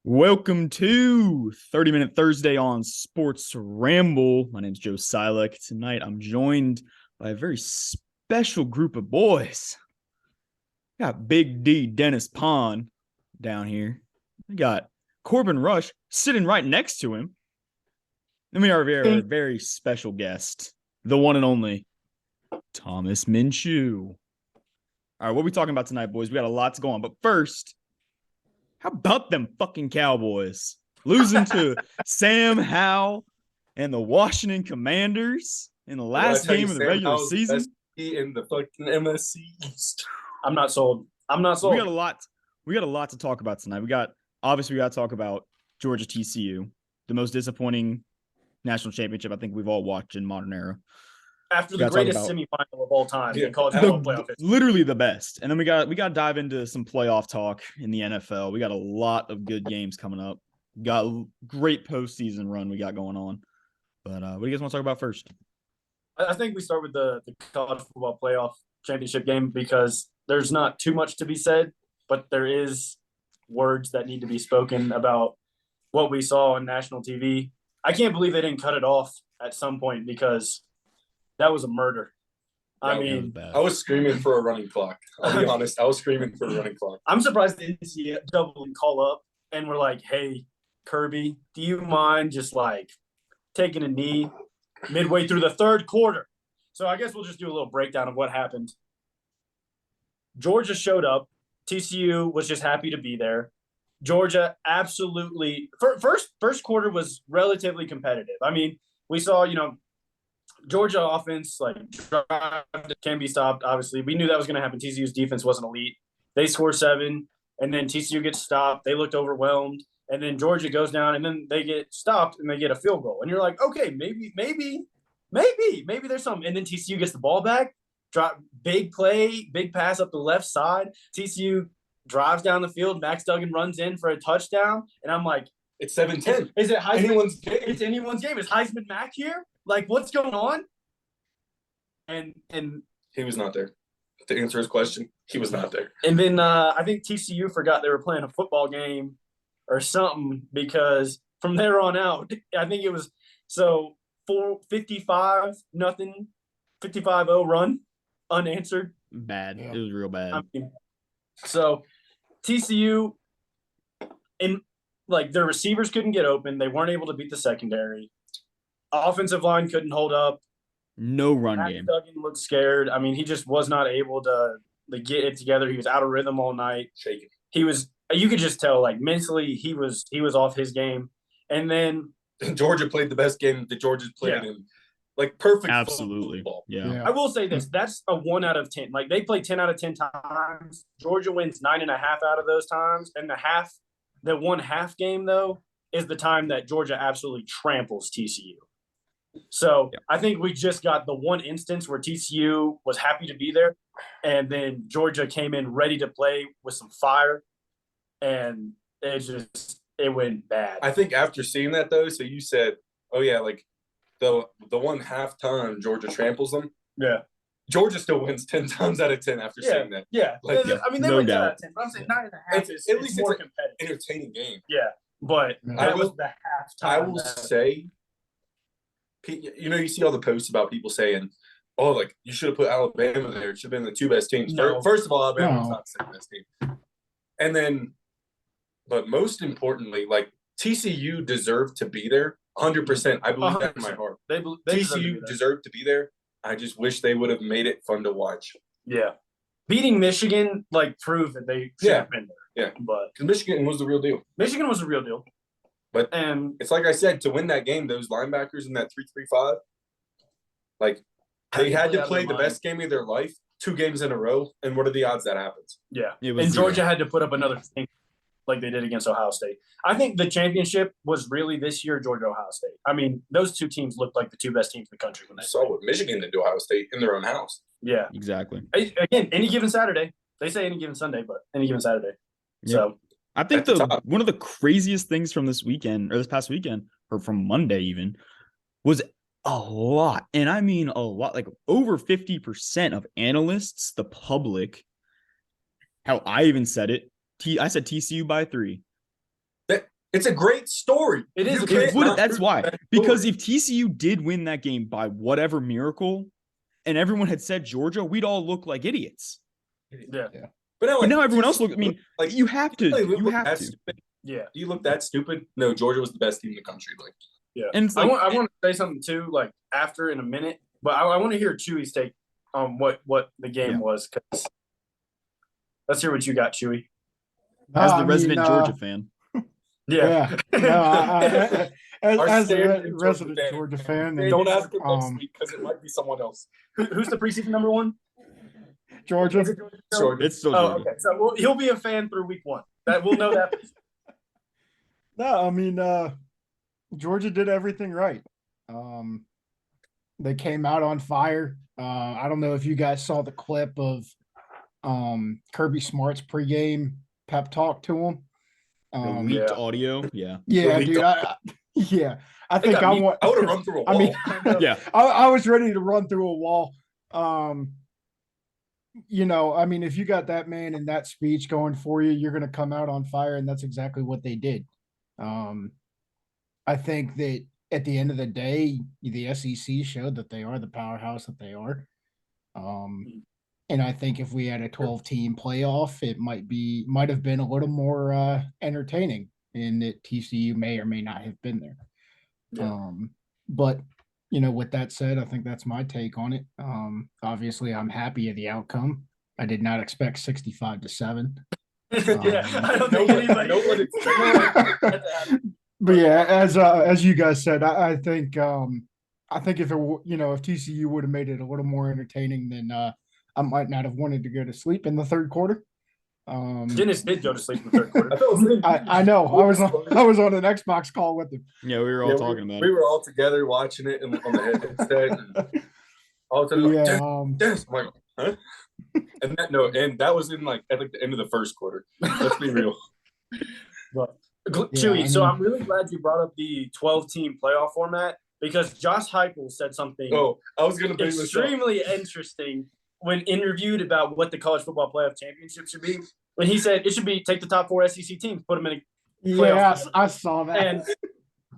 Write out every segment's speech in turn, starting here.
Welcome to 30-Minute Thursday on Sports Ramble. My name's Joe Silek. Tonight, I'm joined by a very special group of boys. We got Big D Dennis Pond down here. We got Corbin Rush sitting right next to him. Then we have our very special guest, the one and only Thomas Minshew. All right, what are we talking about tonight, boys? We got a lot to go on. But first, how about them fucking Cowboys losing to Sam Howell and the Washington Commanders in the last game of the regular season? In the fucking MSC East. I'm not sold. We got a lot to talk about tonight. We got to talk about Georgia TCU, the most disappointing national championship I think we've all watched in modern era. After the greatest semifinal of all time in college football playoff history. Literally the best. And then we got to dive into some playoff talk in the NFL. We got a lot of good games coming up. Got a great postseason run we got going on. But what do you guys want to talk about first? I think we start with the college football playoff championship game because there's not too much to be said, but there is words that need to be spoken about what we saw on national TV. I can't believe they didn't cut it off at some point because that was a murder. I mean, I was screaming for a running clock. I'll be honest. I was screaming for a running clock. I'm surprised they didn't see a double and call up and we're like, hey, Kirby, do you mind just like taking a knee midway through the third quarter? So I guess we'll just do a little breakdown of what happened. Georgia showed up. TCU was just happy to be there. Georgia absolutely first quarter was relatively competitive. I mean, we saw, Georgia offense, can be stopped, obviously. We knew that was going to happen. TCU's defense wasn't elite. They score 7, and then TCU gets stopped. They looked overwhelmed, and then Georgia goes down, and then they get stopped, and they get a field goal. And you're like, okay, maybe there's something. And then TCU gets the ball back, drop big play, big pass up the left side. TCU drives down the field. Max Duggan runs in for a touchdown, and I'm like, it's 7-10. Is it Heisman? Anyone's game. It's anyone's game. Is Heisman Mac here? Like, what's going on? And he was not there. To answer his question, he was not there. And then I think TCU forgot they were playing a football game or something because from there on out, I think it was 55-0 run unanswered. Bad. Yeah. It was real bad. I mean, so TCU and their receivers couldn't get open. They weren't able to beat the secondary. Offensive line couldn't hold up. No run game. Duggan looked scared. I mean, he just was not able to get it together. He was out of rhythm all night. Shaking. He was. You could just tell, mentally, he was off his game. And then Georgia played the best game that Georgia's played in. Perfect. Absolutely. Football. Yeah. I will say this. That's a 1 out of 10. They play 10 out of 10 times. Georgia wins 9.5 out of those times. And the 1/2 game, though, is the time that Georgia absolutely tramples TCU. So I think we just got the one instance where TCU was happy to be there, and then Georgia came in ready to play with some fire, and it went bad. I think after seeing that, though, so you said, oh, yeah, the 1/2 time Georgia tramples them. Yeah. Georgia still wins 10 times out of 10 after seeing that. Yeah. I mean, they win 10 out of 10, but I'm saying 9.5 is at least more competitive. Entertaining game. Yeah, but that was the halftime. I will say, you see all the posts about people saying, oh, you should have put Alabama there. It should have been the 2 best teams. No. First of all, Alabama's not the 2nd best team. And then, but most importantly, TCU deserved to be there. 100%. I believe 100%. That in my heart. They TCU deserved to be there. I just wish they would have made it fun to watch. Yeah. Beating Michigan, proved that they should have been there. Yeah. But because Michigan was the real deal. Michigan was the real deal. But it's like I said, to win that game, those linebackers in that 3-3-5, they had to play the best game of their life 2 games in a row. And what are the odds that happens? Yeah. And Georgia had to put up another thing like they did against Ohio State. I think the championship was really this year Georgia-Ohio State. I mean, those 2 teams looked like the 2 best teams in the country when they saw what Michigan did to Ohio State in their own house. Yeah. Exactly. Again, any given Saturday. They say any given Sunday, but any given Saturday. Yeah. So I think one of the craziest things from this weekend, or this past weekend, or from Monday even, was a lot. And I mean a lot, over 50% of analysts, the public, hell, I even said it. I said TCU by 3. It's a great story. It is. That's why. Because if TCU did win that game by whatever miracle, and everyone had said Georgia, we'd all look like idiots. Yeah. But now everyone else look. I mean, like you have to. You have to. Stupid. Yeah. You look that stupid. No, Georgia was the best team in the country. Like, yeah. And I want to say something too, like after in a minute, but I want to hear Chewy's take on what the game was. Because let's hear what you got, Chewy. As the resident Georgia fan. Yeah. No, as a resident fan. Georgia fan, Don't ask him next week because it might be someone else. Who's the preseason number one? Georgia. It's still Oh, Georgia. okay. So he'll be a fan through week one. That we'll know that. No, I mean Georgia did everything right. They came out on fire. I don't know if you guys saw the clip of Kirby Smart's pregame pep talk to him. Leaked audio. Yeah, dude. I think I would have run through a wall. I mean, I was ready to run through a wall. I mean, if you got that man in that speech going for you, you're going to come out on fire, and that's exactly what they did. I think that at the end of the day, the SEC showed that they are the powerhouse that they are. And I think if we had a 12-team playoff, it might have been a little more entertaining, and that TCU may or may not have been there. Yeah. But with that said, I think that's my take on it. Obviously, I'm happy at the outcome. I did not expect 65-7. I don't think anybody. But yeah, as you guys said, I think if if TCU would have made it a little more entertaining, then I might not have wanted to go to sleep in the third quarter. Dennis did go to sleep in the third quarter. I know. I was on an Xbox call with him. Yeah, we were all talking about it. We were all together watching it on the headset. And all of a sudden, Dennis, I'm like, huh? And that was in at the end of the first quarter. Let's be real. But Chewy, so I'm really glad you brought up the 12-team playoff format because Josh Heupel said something. Oh, I was going to bring this up. Extremely interesting when interviewed about what the college football playoff championship should be. When he said it should be take the top 4 SEC teams, put them in a playoff. Yeah, I saw that. And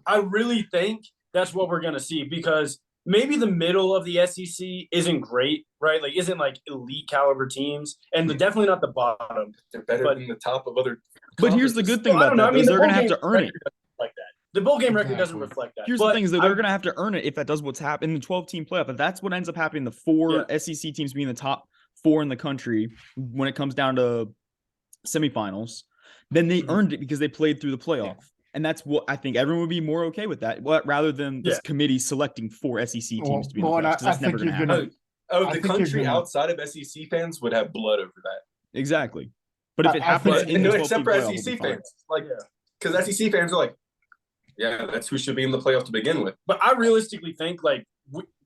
I really think that's what we're going to see because maybe the middle of the SEC isn't great, right? Like, isn't elite caliber teams, and definitely not the bottom. They're better than the top of other. But here's the good thing about that: they're going to have to earn it. Like that, the bowl game record doesn't reflect that. Here's the thing: is that they're going to have to earn it if that does what's happened in the 12-team playoff. If that's what ends up happening, the 4 SEC teams being the top 4 in the country when it comes down to semifinals, then they earned it because they played through the playoff. And that's what I think everyone would be more okay with that, rather than this committee selecting 4 SEC teams to be in the playoffs. That's never going to happen. The country outside of SEC fans would have blood over that. Exactly. But if it happens except for SEC fans, because SEC fans are like, yeah, that's who should be in the playoff to begin with. But I realistically think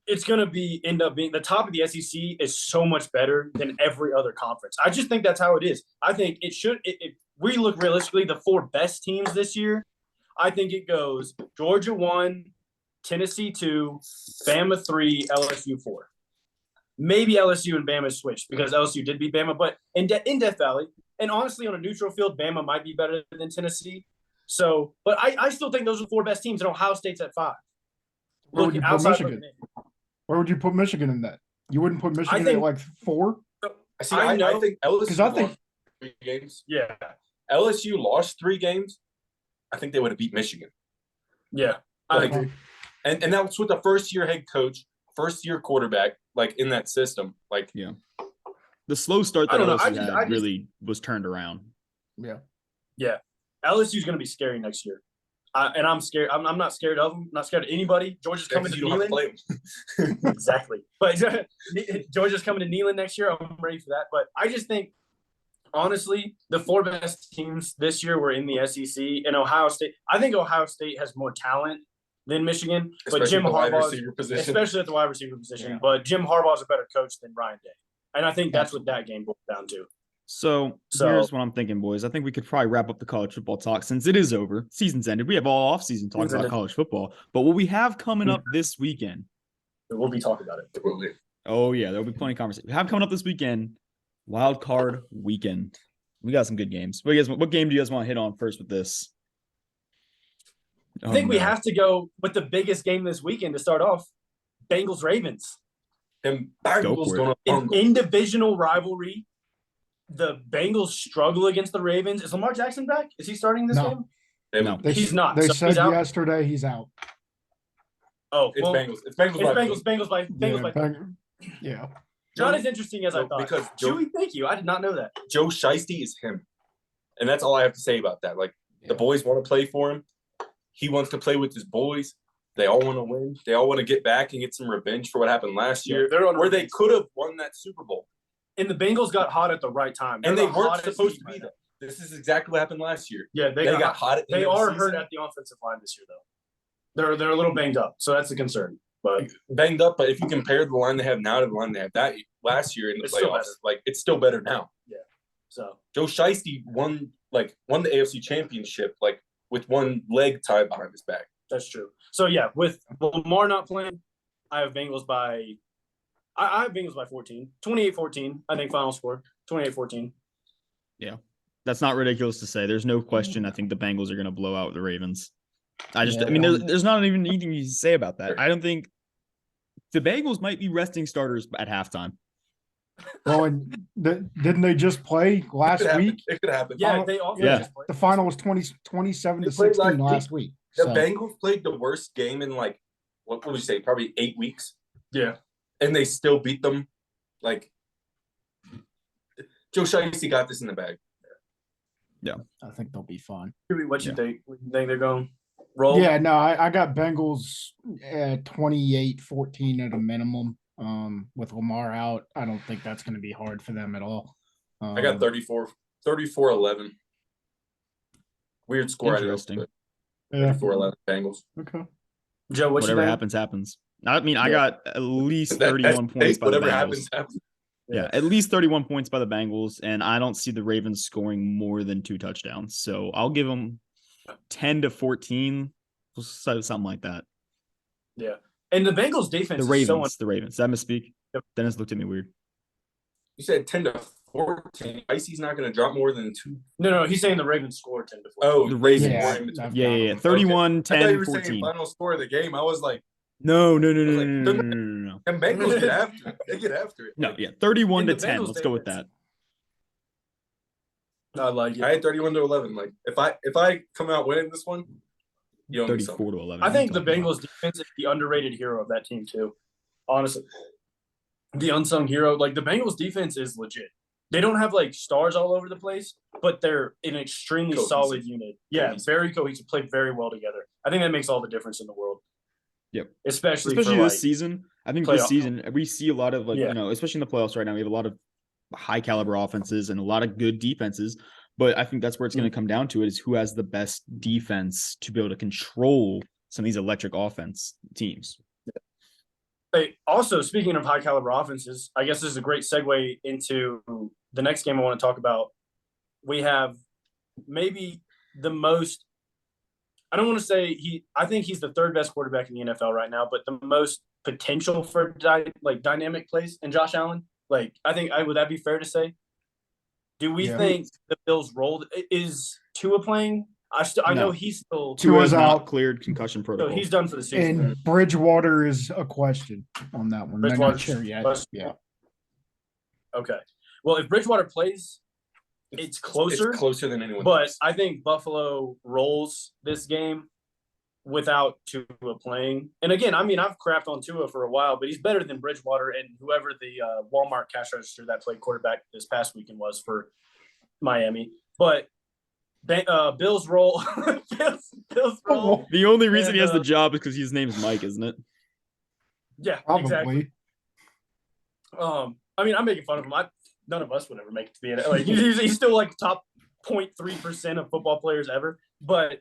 it's going to end up being the top of the SEC is so much better than every other conference. I just think that's how it is. I think it should. If we look realistically, the 4 best teams this year, I think it goes Georgia 1, Tennessee 2, Bama 3, LSU 4. Maybe LSU and Bama switched because LSU did beat Bama, but in Death Valley, and honestly on a neutral field, Bama might be better than Tennessee. So, but I still think those are the 4 best teams, and Ohio State's at 5. Where would you put Michigan? Where would you put Michigan in that? You wouldn't put Michigan at 4? I think LSU lost 3 games. Yeah. LSU lost 3 games. I think they would have beat Michigan. Yeah. And that's with the first-year head coach, first-year quarterback, in that system. The slow start that LSU had really was turned around. Yeah. Yeah. LSU's going to be scary next year. And I'm scared. I'm not scared of them. Not scared of anybody. Georgia's coming to Neyland. Exactly. But Georgia's coming to Neyland next year. I'm ready for that. But I just think, honestly, the 4 best teams this year were in the SEC and Ohio State. I think Ohio State has more talent than Michigan, but Jim Harbaugh, especially at the wide receiver position. Yeah. But Jim Harbaugh is a better coach than Ryan Day, and I think that's what that game boils down to. So here's what I'm thinking, boys. I think we could probably wrap up the college football talk since it is over. Season's ended. We have all off-season talks about college football. But what we have coming up this weekend, we'll be talking about it. Oh yeah, there'll be plenty of conversation. We have coming up this weekend. Wildcard weekend. We got some good games. What game do you guys want to hit on first with this? I think we have to go with the biggest game this weekend to start off. Bengals Ravens. And Bengals going in divisional rivalry. The Bengals struggle against the Ravens. Is Lamar Jackson back? Is he starting this game? No, he's not. They So said he's out. yesterday he's out. Oh, It's well, Bengals. It's Bengals by Yeah. not as interesting as I thought. Because Joey, thank you. I did not know that. Joe Shiesty is him. And that's all I have to say about that. Like, the boys want to play for him. He wants to play with his boys. They all want to win. They all want to get back and get some revenge for what happened last year, where they could have won that Super Bowl. And the Bengals got hot at the right time. And they weren't supposed to be there. This is exactly what happened last year. Yeah, they got hot. They are hurt at the offensive line this year, though. They're a little banged up, so that's a concern. But banged up, but if you compare the line they have now to the line they had that last year in the playoffs, like it's still better now. Yeah. So Joe Shiesty won the AFC Championship like with one leg tied behind his back. That's true. So yeah, with Lamar not playing, I have Bengals by. I have Bengals by 14. 28-14, I think final score. 28-14. Yeah. That's not ridiculous to say. There's no question. I think the Bengals are going to blow out the Ravens. I mean, there's not even anything you can say about that. I don't think the Bengals might be resting starters at halftime. Well, and didn't they just play last week? It could happen. Yeah, they also just played. The final was 27-16 last week. The Bengals played the worst game in like, what would you say, probably 8 weeks? Yeah. And they still beat them. Like, Joe Shiesty got this in the bag. Yeah. I think they'll be fine. What you think? You think they're going roll? Yeah, no, I got Bengals at 28-14 at a minimum. With Lamar out, I don't think that's going to be hard for them at all. I got 34-11. Weird score. Interesting. 34-11 Bengals. Okay. Joe, whatever happens. I mean, I got at least 31 points by the Bengals. Happens. Yeah, at least 31 points by the Bengals, and I don't see the Ravens scoring more than 2 touchdowns. So I'll give them 10-14, something like that. Yeah. And the Bengals defense the Ravens. Did I misspeak? Yep. Dennis looked at me weird. You said 10-14. Icy's not going to drop more than 2. No, he's saying the Ravens scored 10-14. Oh, the Ravens. Yeah. 31, okay. 10, I thought you were 14. saying final score of the game. I was like, No. And Bengals get after it. They get after it. No, yeah, 31-10. Let's go with that. I like it. I had 31-11. Like, if I come out winning this one, you owe me something. 34-11. I think the Bengals defense is the underrated hero of that team too. Honestly, the unsung hero. Like the Bengals defense is legit. They don't have like stars all over the place, but they're an extremely solid unit. Yeah, very cohesive. Played very well together. I think that makes all the difference in the world. Yep. Especially this season. I think this season we see a lot of especially in the playoffs right now, we have a lot of high caliber offenses and a lot of good defenses. But I think that's where it's going to come down to is who has the best defense to be able to control some of these electric offense teams. Hey, also, speaking of high caliber offenses, I guess this is a great segue into the next game I want to talk about. We have maybe the most – I don't want to say I think he's the third best quarterback in the NFL right now, but the most potential for dynamic plays in Josh Allen. Like, I think would that be fair to say? Do we think the Bills rolled? Is Tua playing? I know he's still. Tua's not cleared concussion protocol. So he's done for the season. And Bridgewater is a question on that one. They're not sure yet. Yeah. Okay. Well, if Bridgewater plays, it's closer. It's closer than anyone. But I think Buffalo rolls this game without Tua playing. And again, I mean, I've crapped on Tua for a while, but he's better than Bridgewater and whoever the Walmart cash register that played quarterback this past weekend was for Miami. But Bills roll. Bills roll. The only reason he has the job is because his name's Mike, isn't it? Yeah, probably. Exactly. I mean, I'm making fun of him. None of us would ever make it to the NFL. Like, he's still like top 0.3% of football players ever. But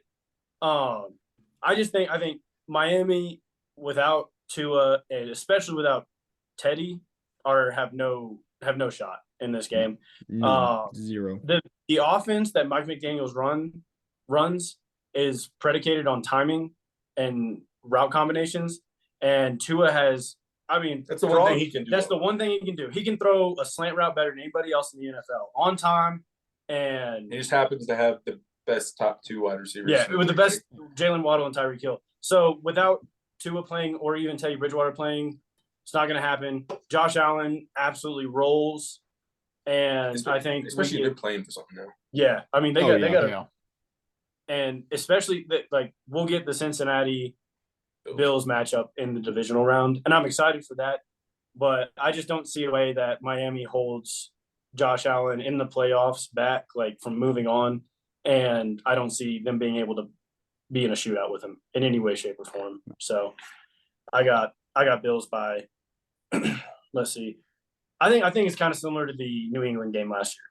I think Miami without Tua and especially without Teddy have no shot in this game. Zero. The offense that Mike McDaniels runs is predicated on timing and route combinations, and Tua has. I mean, that's the one thing he can do. That's the one thing he can do. He can throw a slant route better than anybody else in the NFL on time, and he just happens to have best top 2 wide receivers. Yeah, with the best Jalen Waddle and Tyreek Hill. So without Tua playing or even Teddy Bridgewater playing, it's not going to happen. Josh Allen absolutely rolls, and I think especially they're playing for something now. Yeah, I mean they got yeah. And especially that, like, we'll get the Cincinnati Bills matchup in the divisional round, and I'm excited for that. But I just don't see a way that Miami holds Josh Allen in the playoffs back, like, from moving on, and I don't see them being able to be in a shootout with him in any way, shape, or form. So I got Bills by let's see. I think it's kind of similar to the New England game last year,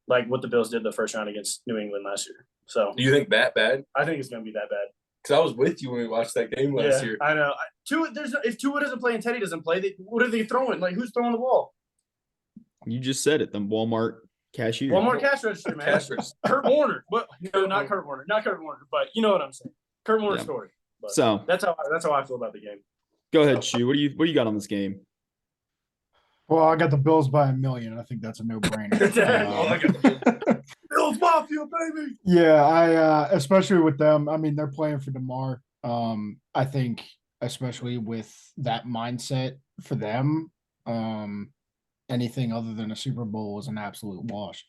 like what the Bills did the first round against New England last year. So do you think that bad? I think it's going to be that bad. Because I was with you when we watched that game last year. I know. If Tua doesn't play and Teddy doesn't play, what are they throwing? Like, who's throwing the ball? You just said it. The Walmart cashier. Walmart cash register, man. Kurt Warner. But no, not Kurt Warner. Not Kurt Warner. But you know what I'm saying. Kurt Warner story. But so that's how I feel about the game. Go ahead, Shu. What do you got on this game? Well, I got the Bills by 1 million. I think that's a no-brainer. Bills Mafia, baby. Yeah, I especially with them. I mean, they're playing for DeMar. I think especially with that mindset for them, anything other than a Super Bowl is an absolute wash.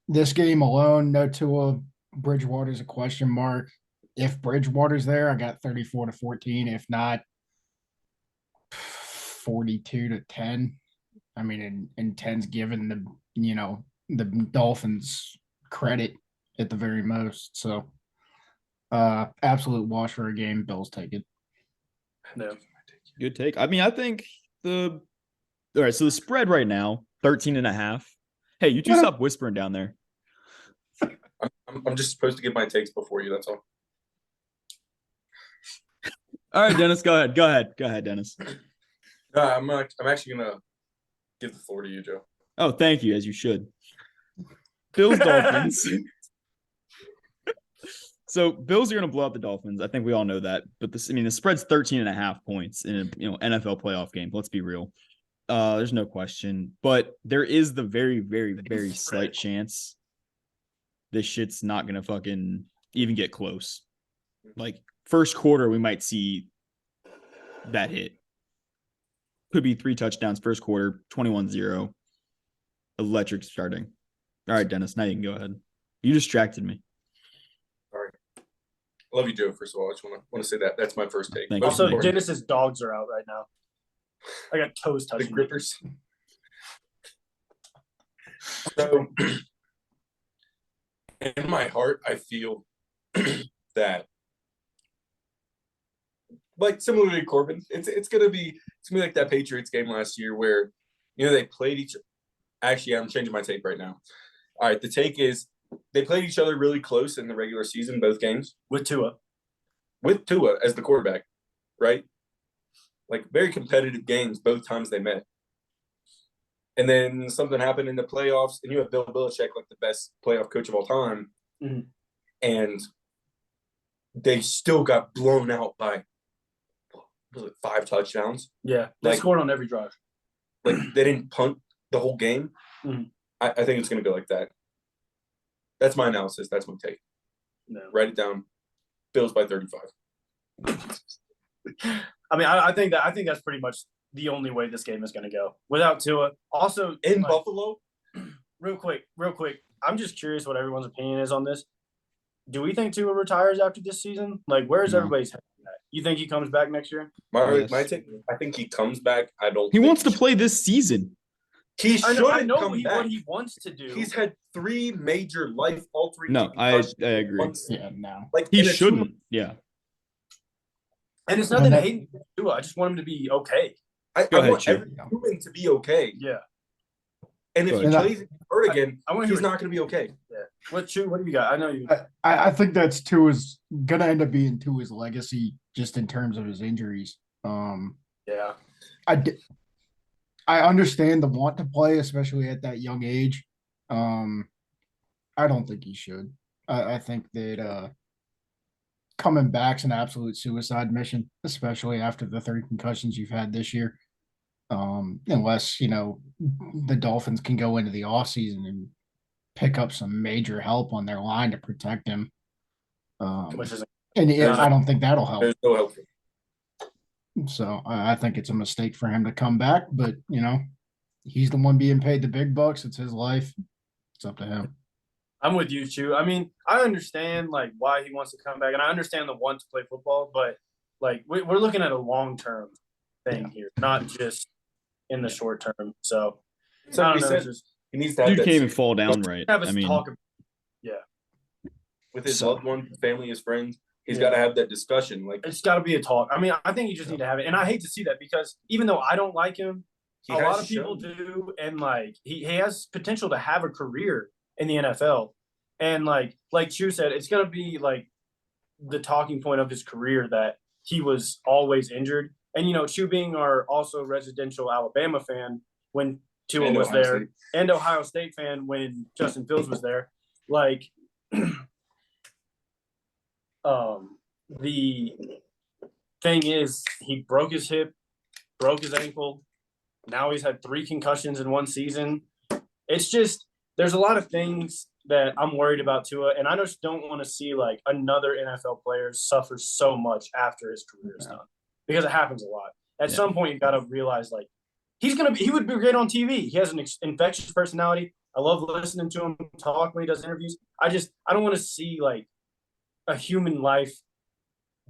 This game alone, no Tua. Bridgewater's a question mark. If Bridgewater's there, I got 34-14. If not, 42-10. I mean, and 10's given the Dolphins credit at the very most. So, absolute wash for a game. Bills take it. No. Good take. I mean, I think all right, so the spread right now, 13.5. Hey, you two stop whispering down there. I'm just supposed to give my takes before you, that's all. All right, Dennis, go ahead. Go ahead, Dennis. I'm actually going to give the floor to you, Joe. Oh, thank you, as you should. Bills Dolphins. So Bills are going to blow out the Dolphins. I think we all know that. But the spread's 13.5 points in a NFL playoff game. Let's be real. There's no question. But there is the very, very, very slight chance this shit's not going to fucking even get close. Like, first quarter, we might see that hit. Could be 3 touchdowns first quarter, 21-0. Electric starting. All right, Dennis, now you can go ahead. You distracted me. Sorry. I love you, Joe, first of all. I just want to say that. That's my first take. Thank you. Also, Dennis's dogs are out right now. I got toes touching the grippers. So, in my heart, I feel that, like, similarly to Corbin, it's gonna be like that Patriots game last year where they played each. Actually, I'm changing my take right now. All right, the take is they played each other really close in the regular season, both games with Tua as the quarterback, right? Like, very competitive games both times they met. And then something happened in the playoffs, and you have Bill Belichick, like the best playoff coach of all time, and they still got blown out by 5 touchdowns. Yeah, they scored on every drive. Like, they didn't punt the whole game. I think it's going to go like that. That's my analysis. That's my take. No. Write it down. Bills by 35. I mean, I think that's pretty much the only way this game is going to go without Tua. Also, in Buffalo. Real quick. I'm just curious what everyone's opinion is on this. Do we think Tua retires after this season? Like, where's everybody's head at? You think he comes back next year? My take. I think he comes back. I don't. He wants to play this season. He should. I know what he wants to do. He's had 3 major all 3. No, I agree. Yeah, no. Like, he shouldn't. Yeah. And it's nothing to hate Tua. I just want him to be okay. I want every human to be okay. Yeah. And if he plays hurt again, he's not going to be okay. Yeah. What do you got? I know you. I think that's Tua's going to end up being Tua's legacy just in terms of his injuries. Yeah. I understand the want to play, especially at that young age. I don't think he should. I think that coming back's an absolute suicide mission, especially after the 3 concussions you've had this year. Unless, the Dolphins can go into the offseason and pick up some major help on their line to protect him. Which is I don't think that'll help. There's no help. So I think it's a mistake for him to come back, but he's the one being paid the big bucks. It's his life. It's up to him. I'm with you, Chu. I mean, I understand like why he wants to come back, and I understand the want to play football, but like we're looking at a long-term thing here, not just in the short term. So I don't know. He needs to have Dude that can't even fall down right. Have us I mean, talk. with his loved one, family, his friends. He's got to have that discussion. Like, it's got to be a talk. I mean, I think you just need to have it. And I hate to see that because even though I don't like him, a lot of people do. And like he has potential to have a career in the NFL. And like Chu said, it's going to be like the talking point of his career that he was always injured. And, Chu being our also residential Alabama fan when Tua was there and Ohio State fan when Justin Fields was there, like the thing is he broke his hip, broke his ankle. Now he's had 3 concussions in one season. It's just, there's a lot of things that I'm worried about Tua, and I just don't want to see like another NFL player suffer so much after his career is done because it happens a lot. At some point, you got to realize like he would be great on TV. He has an infectious personality. I love listening to him talk when he does interviews. I don't want to see like a human life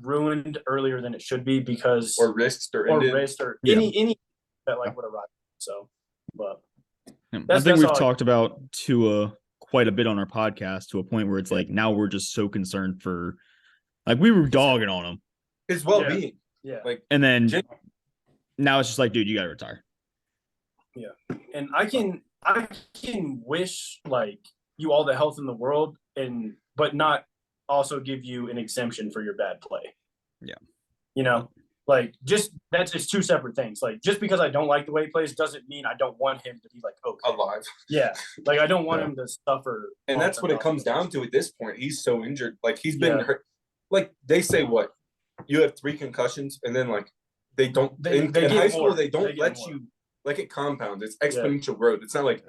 ruined earlier than it should be because risked or any that like would arrive. So, but I think we've talked about Tua quite a bit on our podcast to a point where it's like now we're just so concerned for like we were dogging on him, his well-being. Yeah. Like, and then now it's just like, dude, you gotta retire. Yeah. And I can wish like you all the health in the world but not also give you an exemption for your bad play. Yeah. Like it's 2 separate things. Like just because I don't like the way he plays doesn't mean I don't want him to be like alive. Yeah. Like I don't want him to suffer. And that's what it comes down to at this point. He's so injured. Like he's been hurt. Like they say what? You have 3 concussions and then like they don't in high school they don't let you like it compounds. It's exponential growth. It's not like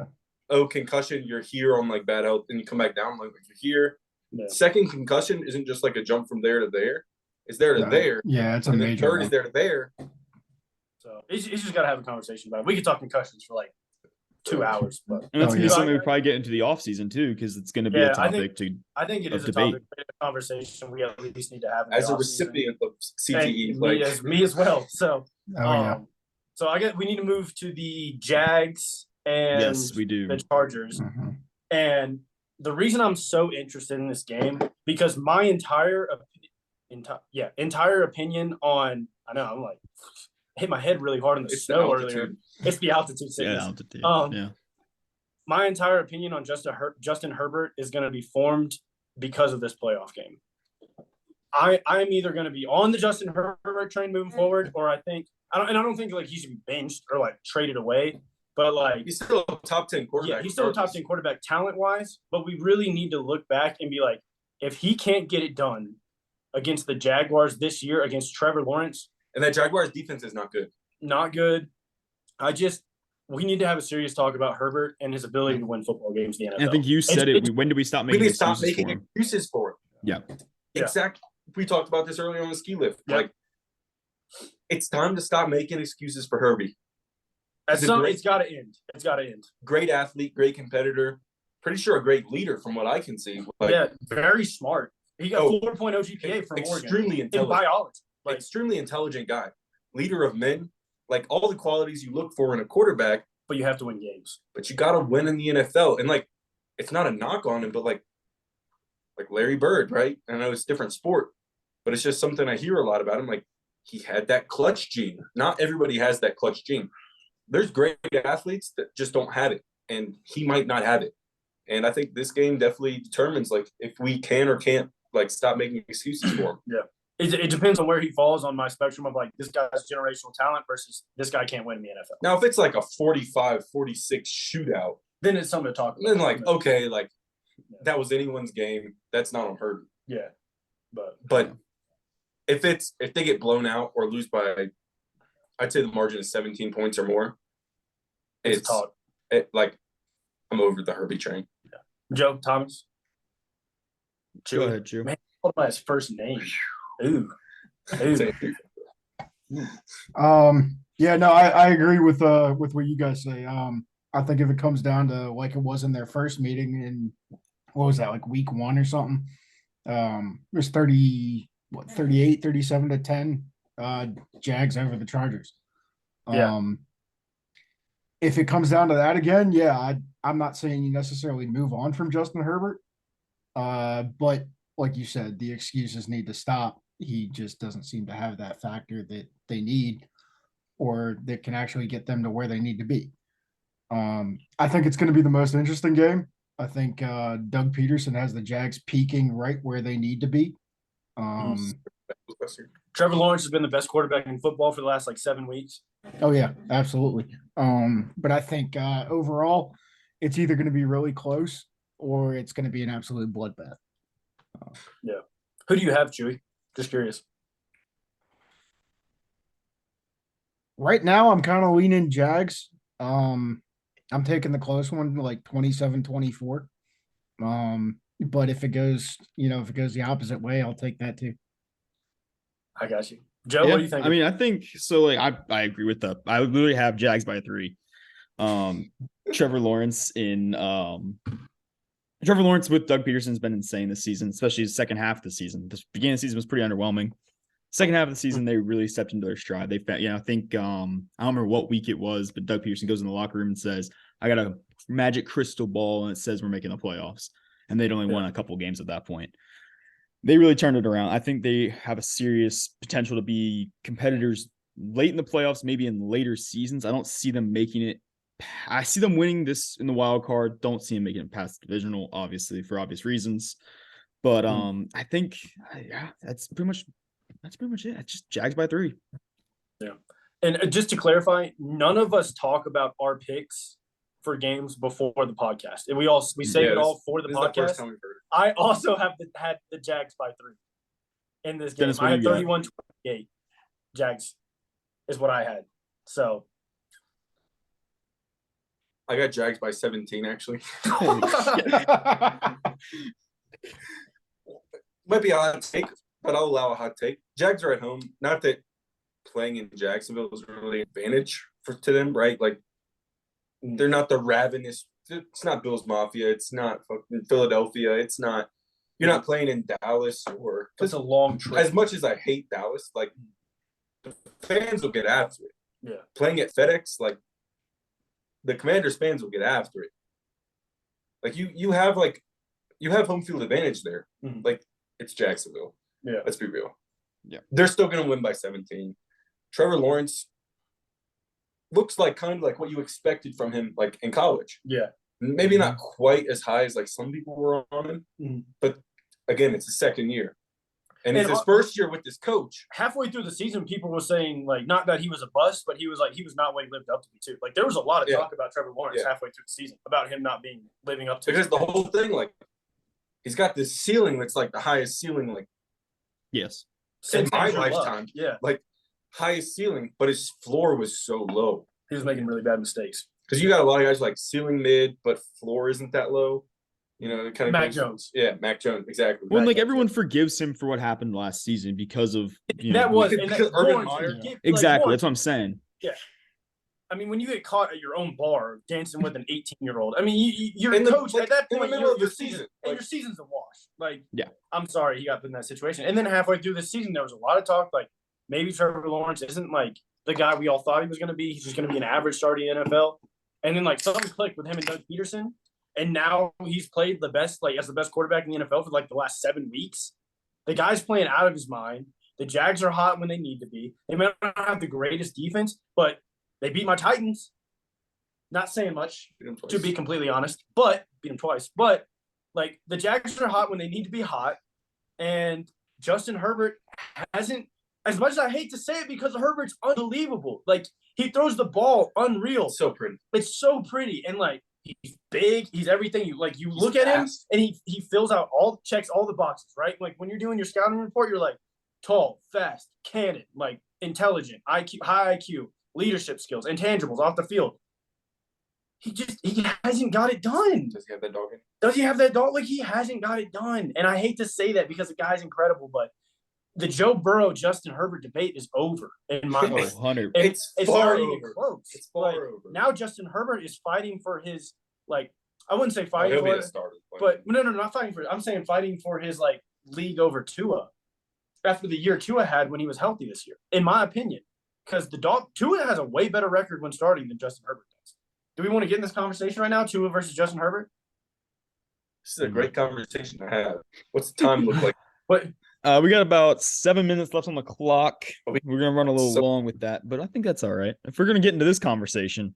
concussion, you're here on like bad health and you come back down like you're here. Yeah. Second concussion isn't just like a jump from there to there. It's there to there. Yeah, it's a major. Third is there to there. So he's just got to have a conversation about it. We could talk concussions for like 2 hours, but and that's gonna be something we probably get into the off season too, because it's going to be a topic I think it is a topic of conversation we at least need to have as a recipient of CTE, me as well. So, so I guess we need to move to the Jags and we do. The Chargers, and the reason I'm so interested in this game because my entire opinion on I'm like hit my head really hard in the snow earlier. It's the altitude sickness. Yeah, altitude. My entire opinion on Justin Herbert is going to be formed because of this playoff game. I'm either going to be on the Justin Herbert train moving forward, or I don't think like he should be benched or like traded away. But like he's still a top 10 quarterback. Yeah, he's still a top 10 quarterback talent wise. But we really need to look back and be like, if he can't get it done against the Jaguars this year against Trevor Lawrence, and that Jaguars defense is not good. Not good. We need to have a serious talk about Herbert and his ability to win football games in the NFL. I think you said it. When do we stop making excuses for him? Yeah. Exactly. We talked about this earlier on the ski lift. Yeah. Like, it's time to stop making excuses for Herbie. It's got to end. It's got to end. Great athlete, great competitor. Pretty sure a great leader from what I can see. Like, very smart. He got 4.0 GPA from Oregon. Extremely intelligent. In biology. Extremely intelligent guy. Leader of men. Like all the qualities you look for in a quarterback. But you have to win games. But you got to win in the NFL. And like, it's not a knock on him, but like Larry Bird, right? I know it's a different sport, but it's just something I hear a lot about him. Like, he had that clutch gene. Not everybody has that clutch gene. There's great athletes that just don't have it, and he might not have it. And I think this game definitely determines like if we can or can't like stop making excuses for him. Yeah. It depends on where he falls on my spectrum of like this guy's generational talent versus this guy can't win in the NFL. Now, if it's like a 45-46 shootout, then it's something to talk about. Then like, okay, like that was anyone's game. That's not on Herbert. Yeah. But if they get blown out or lose by, I'd say the margin is 17 points or more. Like I'm over the Herbie train. Joe Thomas. Go ahead, Joe. Man, what about his first name? Ooh. Yeah, no, I agree with what you guys say. I think if it comes down to like it was in their first meeting in what was that, like week 1 or something? It was 38, 37-10, Jags over the Chargers. Yeah. If it comes down to that again, yeah, I'm not saying you necessarily move on from Justin Herbert. But like you said, the excuses need to stop. He just doesn't seem to have that factor that they need or that can actually get them to where they need to be. I think it's going to be the most interesting game. I think Doug Peterson has the Jags peaking right where they need to be. Trevor Lawrence has been the best quarterback in football for the last 7 weeks. Oh yeah, absolutely. But I think overall, it's either going to be really close or it's going to be an absolute bloodbath. Yeah. Who do you have, Chewy? Just curious. Right now, I'm kind of leaning Jags. I'm taking the close one, like 27-24. But if it goes the opposite way, I'll take that too. I got you. Joe, what do you think? I mean, I think so. Like, I agree with that. I would literally have Jags by 3. Trevor Lawrence with Doug Peterson's been insane this season, especially the second half of the season. The beginning of the season was pretty underwhelming. Second half of the season, they really stepped into their stride. They, I think I don't remember what week it was, but Doug Peterson goes in the locker room and says, "I got a magic crystal ball, and it says we're making the playoffs." And they'd only won a couple games at that point. They really turned it around. I think they have a serious potential to be competitors late in the playoffs, maybe in later seasons. I don't see them making it. I see them winning this in the wild card. Don't see them making it past the divisional, obviously, for obvious reasons. But I think, that's pretty much it. It's just Jags by 3. Yeah. And just to clarify, none of us talk about our picks for games before the podcast. And we save it all for the podcast. I also had the Jags by 3 in this game. Dennis, I had 31-28. Jags is what I had. So I got Jags by 17, actually. Might be a hot take, but I'll allow a hot take. Jags are at home. Not that playing in Jacksonville is really an advantage to them, right? Like, they're not the ravenous. It's not Bills Mafia. It's not fucking Philadelphia. It's not. You're not playing in Dallas or. It's a long trip. As much as I hate Dallas, like, the fans will get after it. Yeah. Playing at FedEx, like, the Commanders fans will get after it. Like, you have home field advantage there. Mm-hmm. Like, it's Jacksonville. Yeah. Let's be real. Yeah. They're still going to win by 17. Trevor Lawrence looks like kind of like what you expected from him, like in college. Yeah. Maybe not quite as high as like some people were on him, but again, it's his second year. And it's his first year with this coach. Halfway through the season, people were saying, like, not that he was a bust, but he was not what he lived up to be, too. Like, there was a lot of talk about Trevor Lawrence halfway through the season, about him not living up to because the whole thing, like, he's got this ceiling that's like the highest ceiling, like, yes, in my lifetime. Yeah. Like, highest ceiling, but his floor was so low. He was making really bad mistakes. Because you got a lot of guys like ceiling mid, but floor isn't that low. You know, it kind of Mac Jones. Yeah, Mac Jones, exactly. Well, like, everyone forgives him for what happened last season because of Urban Meyer. Exactly, that's what I'm saying. Yeah. I mean, when you get caught at your own bar dancing with an 18-year-old, I mean, you're in coach at that point. In the middle of the season, and your season's a wash. Like, yeah, I'm sorry he got put in that situation. And then halfway through the season, there was a lot of talk like maybe Trevor Lawrence isn't like the guy we all thought he was going to be. He's just going to be an average starter in the NFL. And then like something clicked with him and Doug Peterson. And now he's played the best, like as the best quarterback in the NFL for like the last 7 weeks. The guy's playing out of his mind. The Jags are hot when they need to be. They may not have the greatest defense, but they beat my Titans. Not saying much, to be completely honest, but beat them twice. But like the Jags are hot when they need to be hot. And Justin Herbert hasn't, as much as I hate to say it because Herbert's unbelievable. Like he throws the ball unreal. So pretty. It's so pretty. And like, he's big. He's everything. You look at him and he fills out checks all the boxes, right? Like when you're doing your scouting report, you're like tall, fast, cannon, like intelligent, IQ, high IQ, leadership skills, intangibles off the field. he hasn't got it done. Does he have that dog in? Does he have that dog? Like, he hasn't got it done. And I hate to say that because the guy's incredible, but the Joe Burrow Justin Herbert debate is over in my mind. 100. It's far not even over. close. It's far like, over. Now Justin Herbert is fighting for his, like, I wouldn't say fighting He'll for be a it, starter. but no, not fighting for it. I'm saying fighting for his, like, league over Tua after the year Tua had when he was healthy this year, in my opinion. Because Tua has a way better record when starting than Justin Herbert does. Do we want to get in this conversation right now, Tua versus Justin Herbert? This is a great conversation to have. What's the time look like? But We got about 7 minutes left on the clock. We're gonna run a little So- long with that, but I think that's all right. If we're gonna get into this conversation,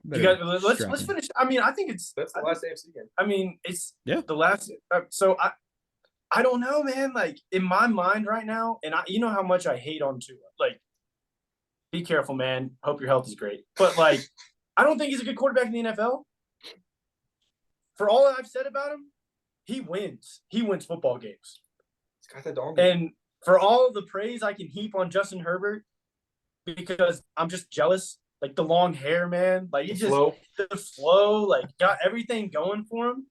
you guys, let's finish. I mean, I think it's That's the last AFC game. I mean, it's Yeah. the last. So I don't know, man. Like, in my mind right now, and you know how much I hate on Tua. Like, be careful, man. Hope your health is great. But, like, I don't think he's a good quarterback in the NFL. For all I've said about him, he wins. He wins football games. He's got that dog. And for all the praise I can heap on Justin Herbert, because I'm just jealous. Like, the long hair, man. Like, he just Flow. the flow, like, got everything going for him.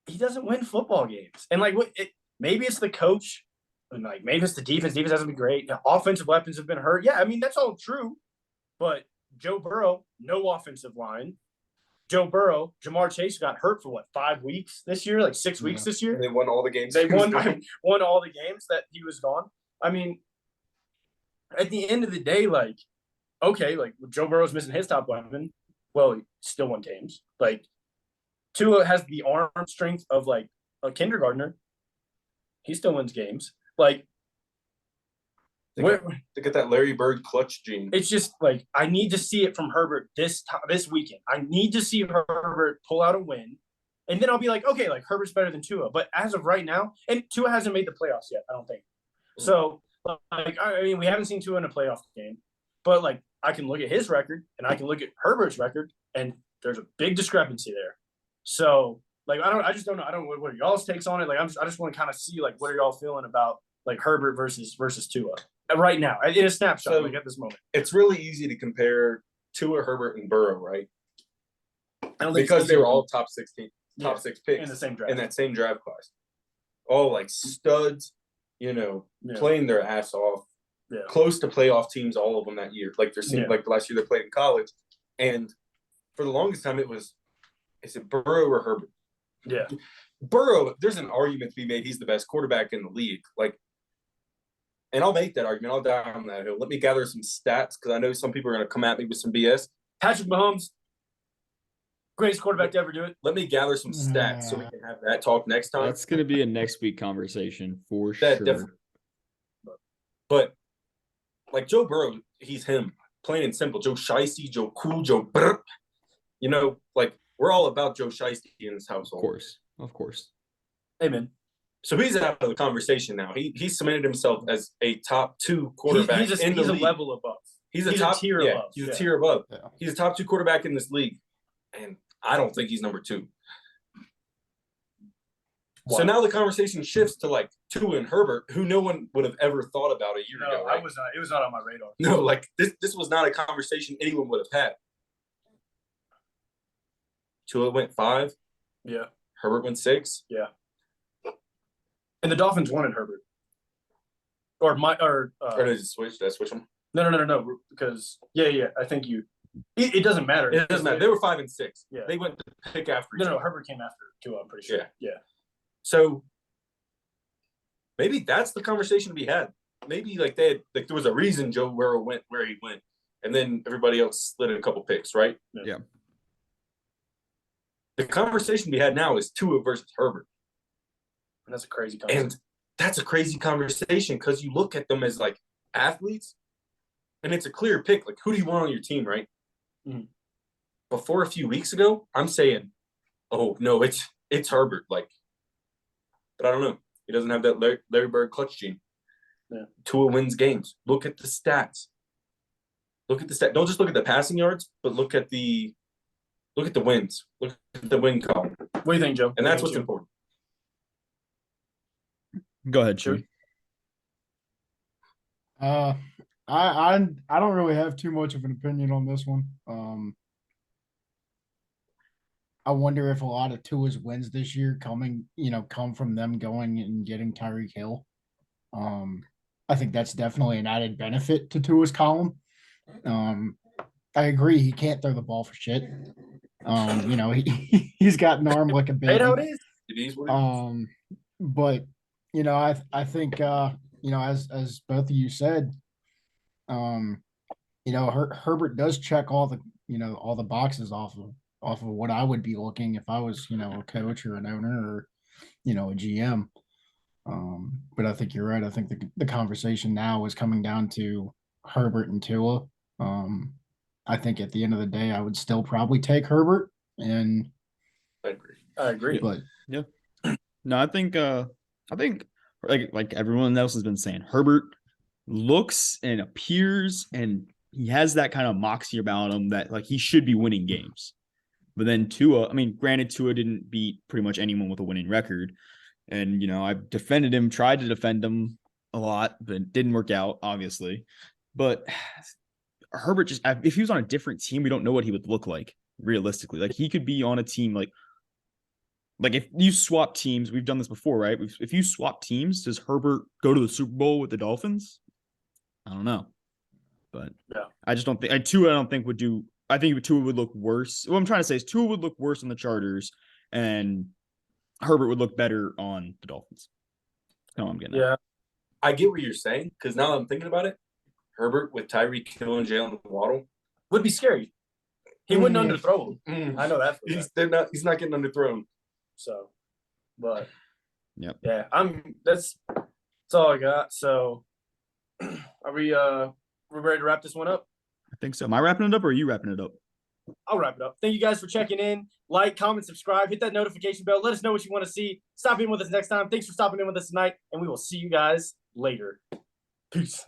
He doesn't win football games. And, like, maybe it's the coach. And, like, maybe it's the defense. Defense hasn't been great. The offensive weapons have been hurt. Yeah, I mean, that's all true. But Joe Burrow, no offensive line. Joe Burrow, Jamar Chase got hurt for, 5 weeks this year? Like, 6 weeks this year? And they won all the games. They he was won gone. won all the games that he was gone. I mean, at the end of the day, like, okay, like, Joe Burrow's missing his top weapon. Well, he still won games. Like, Tua has the arm strength of, like, a kindergartner. He still wins games. Like, They get that Larry Bird clutch gene. it's just like, I need to see it from Herbert this weekend. I need to see Herbert pull out a win, and then I'll be like, okay, like, Herbert's better than Tua. But as of right now, and Tua hasn't made the playoffs yet, I don't think. So, like, I mean, we haven't seen Tua in a playoff game, but, like, I can look at his record and I can look at Herbert's record, and there's a big discrepancy there. So, like, I just don't know. I don't know what are y'all's takes on it. Like, I just want to kind of see, like, what are y'all feeling about, like, Herbert versus Tua right now in a snapshot, So, like, at this moment. It's really easy to compare Tua, Herbert, and Burrow, right? I don't think Because it's they were easy all top 16, top 6 picks in the same draft. in that same draft class. All like studs, playing their ass off. Yeah. Close to playoff teams, all of them that year. Like like the last year they played in college. And for the longest time is it Burrow or Herbert? Yeah. Burrow, there's an argument to be made he's the best quarterback in the league. Like, and I'll make that argument. I'll die on that hill. Let me gather some stats because I know some people are going to come at me with some BS. Patrick Mahomes, greatest quarterback to ever do it. Let me gather some stats so we can have that talk next time. that's gonna be a next week conversation for That sure. definitely. But like Joe Burrow, he's him. Plain and simple. Joe Shiesty, Joe Cool, Joe Burp. Like, we're all about Joe Shiesty in this household. Of course. Amen. So he's out of the conversation now. He cemented himself as a top 2 quarterback He's in the league. a level above. He's a top tier above. He's Yeah. a tier above. Yeah. He's a top 2 quarterback in this league, and I don't think he's number 2. Wow. So now the conversation shifts to like Tua and Herbert, who no one would have ever thought about a year No, ago. Right? it was not on my radar. No, like this was not a conversation anyone would have had. Tua went 5. Yeah. Herbert went 6. And the Dolphins wanted Herbert. Or Or did it switch? Did I switch them? No. Because I think it doesn't matter. It doesn't matter. They were 5 and 6. Yeah. They went to pick after each No, other. Herbert came after Tua, I'm pretty sure. Yeah. So maybe that's the conversation to be had. Maybe like there was a reason Joe Burrow went where he went, and then everybody else slid a couple picks, right? Yeah. The conversation to be had now is Tua versus Herbert. And that's a crazy conversation. And that's a crazy conversation because you look at them as like athletes, and it's a clear pick. Like, who do you want on your team, right? Mhm. Before a few weeks ago, I'm saying, oh no, it's Herbert. Like, but I don't know. He doesn't have that Larry Bird clutch gene. Yeah. Tua wins games. Look at the stats. Don't just look at the passing yards, but look at the wins. Look at the win column. What do you think, Joe? And that's what's important. Go ahead, Chewy. I don't really have too much of an opinion on this one. I wonder if a lot of Tua's wins this year come from them going and getting Tyreek Hill. I think that's definitely an added benefit to Tua's column. I agree he can't throw the ball for shit. He's got an arm like a baby. Hey, how it is. It is what it is. But I think as both of you said, Herbert does check all the boxes off of what I would be looking if I was a coach or an owner or a GM. But I think you're right. I think the conversation now is coming down to Herbert and Tua. I think at the end of the day, I would still probably take Herbert. And I agree. But yeah, no, I think like everyone else has been saying, Herbert looks and appears, and he has that kind of moxie about him that like he should be winning games. But then Tua, I mean, granted, Tua didn't beat pretty much anyone with a winning record. And, I defended him, tried to defend him a lot, but it didn't work out, obviously. But Herbert if he was on a different team, we don't know what he would look like realistically. Like he could be on a team like if you swap teams, we've done this before, right? If you swap teams, does Herbert go to the Super Bowl with the Dolphins? I don't know. But yeah. I just don't think Tua, I don't think would do. I think Tua would look worse. What I'm trying to say is Tua would look worse on the Chargers, and Herbert would look better on the Dolphins. No, I'm getting yeah. I get what you're saying, because now I'm thinking about it, Herbert with Tyreek Hill and Jalen Waddle would be scary. He wouldn't underthrow him. I know that. He's not getting underthrown. So, but yep. Yeah, that's all I got. So, are we we're ready to wrap this one up? I think so. Am I wrapping it up or are you wrapping it up? I'll wrap it up. Thank you guys for checking in. Like, comment, subscribe, hit that notification bell. Let us know what you want to see. Stop in with us next time. Thanks for stopping in with us tonight, and we will see you guys later. Peace.